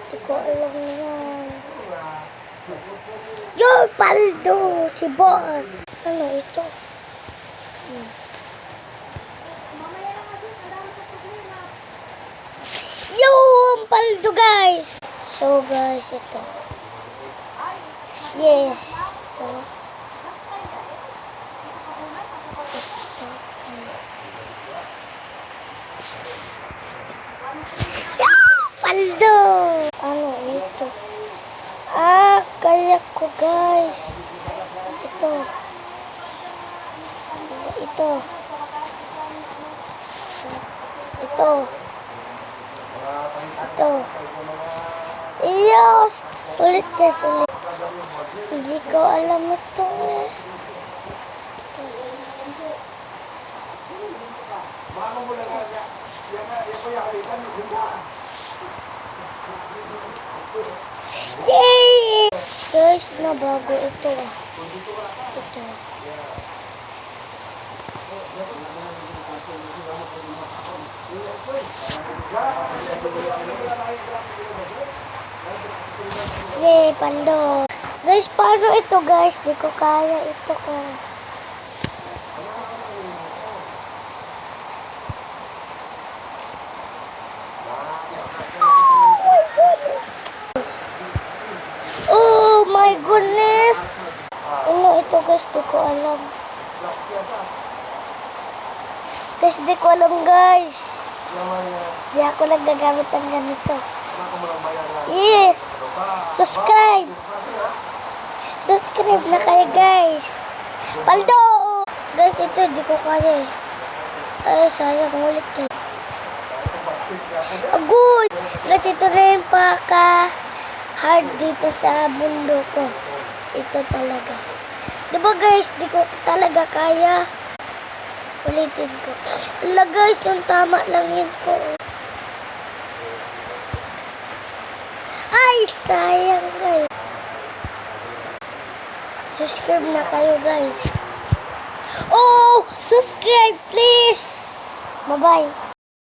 Hindi ko alam yan. Yung paldo! Si boss! Ano ito? Yung paldo guys! So guys, ito. Yes. Ito. Paldo! Ano ito? Kaya ko guys. Ito. Ito. Ito. Ito. Iyos! Ulit guys, ulit. Hindi ko alam ito eh. Yay! Guys, nabago ito. Ito. Yay, pando. Guys, paano ito guys? Di ko kaya ito ka. Oh my goodness! Ano ito guys? Di ko alam. Guys, di ko alam guys. Di ako nagagamit ng ganito. Yes! Subscribe! Subscribe na kayo guys! Paldo! Guys, ito di ko kaya eh. Ay, sayang ulit eh. Agoy! Guys, ito na yung paka-hard dito sa mundo ko. Ito talaga. Diba guys, di ko talaga kaya. Ulitin ko. Wala guys, yung tama lang yun ko. Ay, sayang guys. Subscribe na kayo guys. Oh, subscribe please. Bye-bye.